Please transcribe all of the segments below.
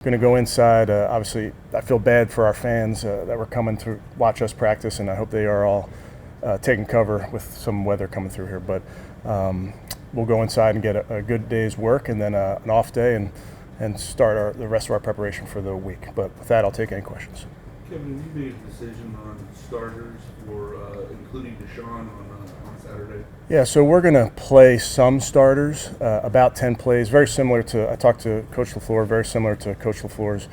Going to go inside. Obviously, I feel bad for our fans that were coming to watch us practice, and I hope they are all taking cover with some weather coming through here. But we'll go inside and get a good day's work, and then an off day, and start the rest of our preparation for the week. But with that, I'll take any questions. Kevin, you made a decision on starters for including Deshaun on Saturday. Yeah, so we're going to play some starters, about 10 plays, very similar to, I talked to Coach LaFleur, very similar to Coach LaFleur's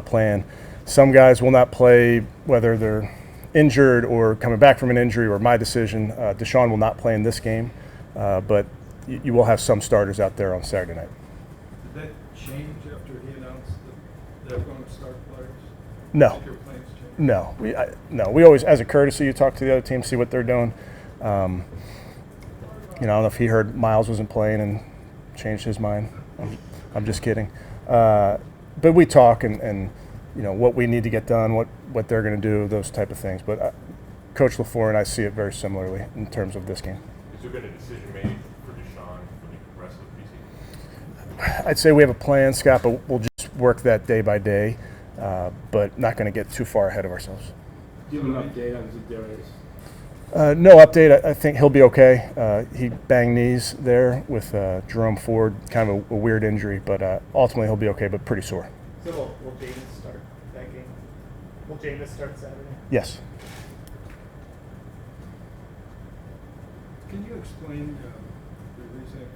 plan. Some guys will not play whether they're injured or coming back from an injury or my decision. Deshaun will not play in this game, but you will have some starters out there on Saturday night. Did that change after he announced that they're going to start players? No. Did your plans change? No, we always, as a courtesy, you talk to the other team, see what they're doing. I don't know if he heard Miles wasn't playing and changed his mind. I'm just kidding. But we talk and what we need to get done, what they're going to do, those type of things. But Coach LaFleur and I see it very similarly in terms of this game. Has there been a decision made for Deshaun for the rest of the preseason? I'd say we have a plan, Scott, but we'll just work that day by day, but not going to get too far ahead of ourselves. Do you have an update on Za'Darius? No update. I think he'll be okay. He banged knees there with Jerome Ford, kind of a weird injury, but ultimately he'll be okay, but pretty sore. So will Jameis start that game? Will Jameis start Saturday? Yes. Can you explain the reason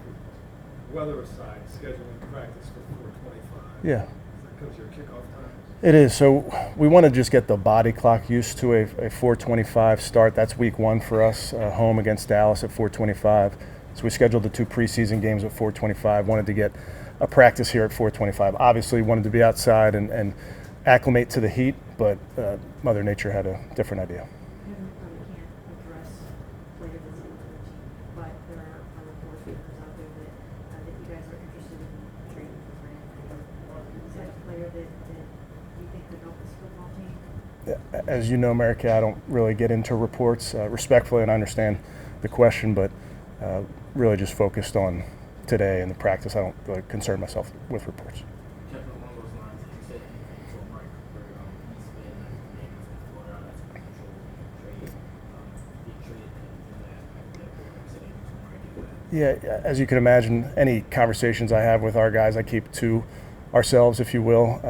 for, weather aside, scheduling practice for 4:25? Yeah. Is that because your kickoff times? It is. So we want to just get the body clock used to a 4:25 start. That's week one for us, home against Dallas at 4:25. So we scheduled the 2 preseason games at 4:25. Wanted to get a practice here at 4:25. Obviously wanted to be outside and acclimate to the heat, but Mother Nature had a different idea. You probably can't address later this season for the team, but there are reports out there that you guys are interested in trading for Brandon. Is that a player that you think could help this football team? As you know, Mary Kay, I don't really get into reports respectfully, and I understand the question, but really just focused on today and the practice. I don't really concern myself with reports. Kevin, along those lines, you said you told Mike where he's been named to Florida as a potential trade. He traded in that. Yeah, as you can imagine, any conversations I have with our guys, I keep to ourselves, if you will.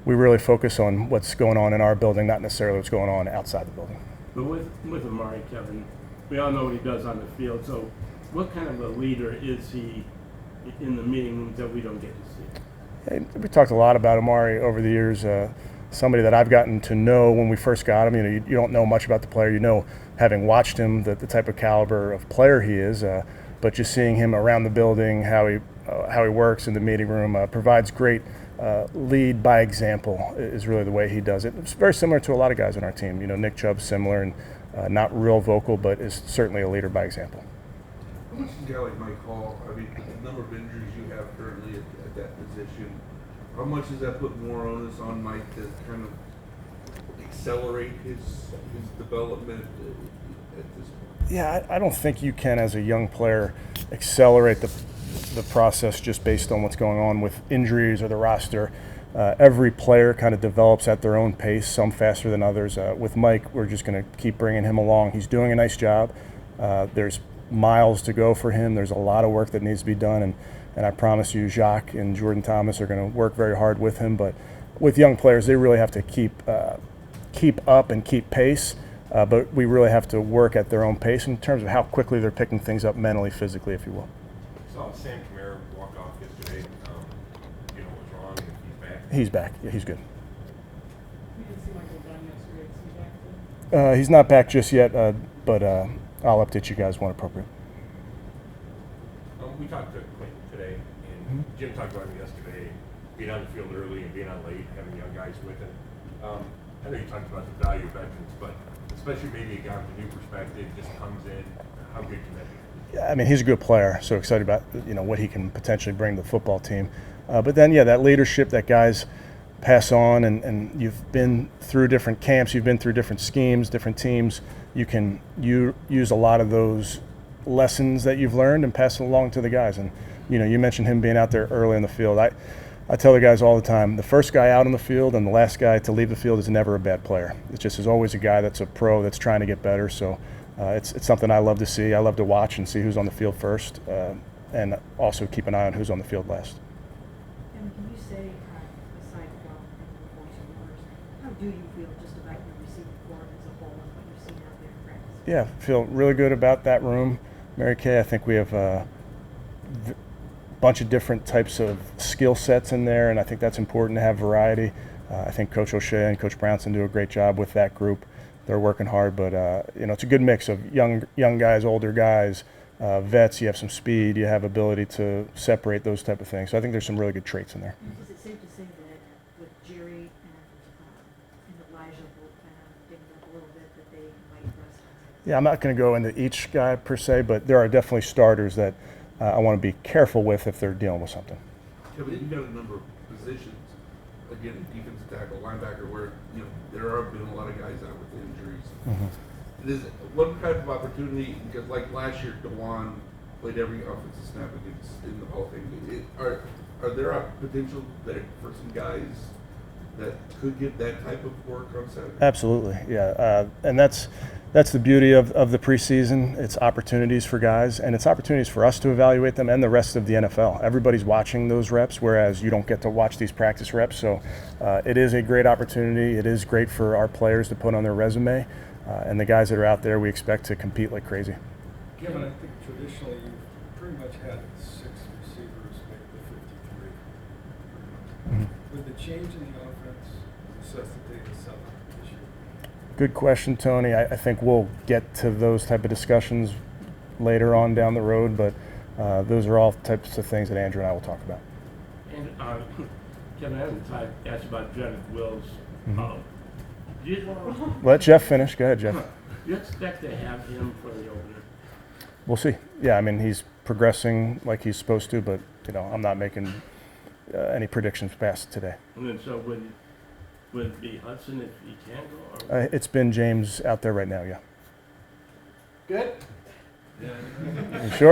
We really focus on what's going on in our building, not necessarily what's going on outside the building. But with Amari, Kevin, we all know what he does on the field. So what kind of a leader is he in the meeting rooms that we don't get to see? Hey, we talked a lot about Amari over the years. Somebody that I've gotten to know when we first got him. You don't know much about the player. Having watched him, the type of caliber of player he is. But just seeing him around the building, how he works in the meeting room, provides great lead by example is really the way he does it. It's very similar to a lot of guys on our team. Nick Chubb's similar and not real vocal, but is certainly a leader by example. How much does a guy like Mike Hall, the number of injuries you have currently at that position, how much does that put more onus on Mike to kind of accelerate his development at this point? Yeah, I don't think you can, as a young player, accelerate the process just based on what's going on with injuries or the roster. Every player kind of develops at their own pace, some faster than others. With Mike, we're just going to keep bringing him along. He's doing a nice job. There's miles to go for him. There's a lot of work that needs to be done, and I promise you, Jacques and Jordan Thomas are going to work very hard with him. But with young players, they really have to keep up and keep pace. But we really have to work at their own pace in terms of how quickly they're picking things up mentally, physically, if you will. Saw Sam Kamara walk off yesterday. What's wrong? If he's back. He's back. Yeah, he's good. We didn't see Michael Dunn yesterday. Is he back? He's not back just yet, but I'll update you guys when appropriate. We talked to Clinton today, and Jim talked about him yesterday, being on the field early and being on late, having young guys with him. I know you talked about the value of veterans, but especially maybe a guy with a new perspective just comes in. How good can that be? Yeah, I mean, he's a good player, so excited about what he can potentially bring to the football team. But then, yeah, that leadership that guys pass on, and you've been through different camps, you've been through different schemes, different teams. You can use a lot of those lessons that you've learned and pass it along to the guys. And you mentioned him being out there early in the field. I tell the guys all the time, the first guy out on the field and the last guy to leave the field is never a bad player. It's just there's always a guy that's a pro that's trying to get better. So it's something I love to see. I love to watch and see who's on the field first, and also keep an eye on who's on the field last. And can you say, aside from the forcing orders, how do you feel just about your receiving corps as a whole and what you've seen out there in practice? Yeah, feel really good about that room. Mary Kay, I think we have a bunch of different types of skill sets in there, and I think that's important to have variety. I think Coach O'Shea and Coach Brownson do a great job with that group. They're working hard, but it's a good mix of young guys, older guys, vets. You have some speed, you have ability to separate those type of things. So I think there's some really good traits in there. Is it safe to say that with Jerry and Elijah both kind of dinged up a little bit that they might rest? Yeah, I'm not going to go into each guy per se, but there are definitely starters that I want to be careful with if they're dealing with something. Kevin, you've got a number of positions, again, defensive tackle, linebacker, where there have been a lot of guys out with injuries. Mm-hmm. Is one type of opportunity, because like last year, DeJuan played every offensive snap in the Hall of Fame. Are there a potential there for some guys that could get that type of work on Saturday? Absolutely, yeah, and that's the beauty of the preseason. It's opportunities for guys, and it's opportunities for us to evaluate them and the rest of the NFL. Everybody's watching those reps, whereas you don't get to watch these practice reps. So it is a great opportunity. It is great for our players to put on their resume, and the guys that are out there, we expect to compete like crazy. Kevin, I think traditionally you've pretty much had 6 receivers, maybe 53. Mm-hmm. Would the change in the offense necessitate a 7th this year? Good question, Tony. I think we'll get to those type of discussions later on down the road, but those are all types of things that Andrew and I will talk about. And Kevin, I haven't asked about Jeff Wills. Mm-hmm. Do you, Let Jeff finish. Go ahead, Jeff. do you expect to have him for the opener? We'll see. Yeah, I mean, he's progressing like he's supposed to, but I'm not making any predictions past today. And then so would it be Hudson if he can go? Or? It's been James out there right now. Yeah. Good. You sure?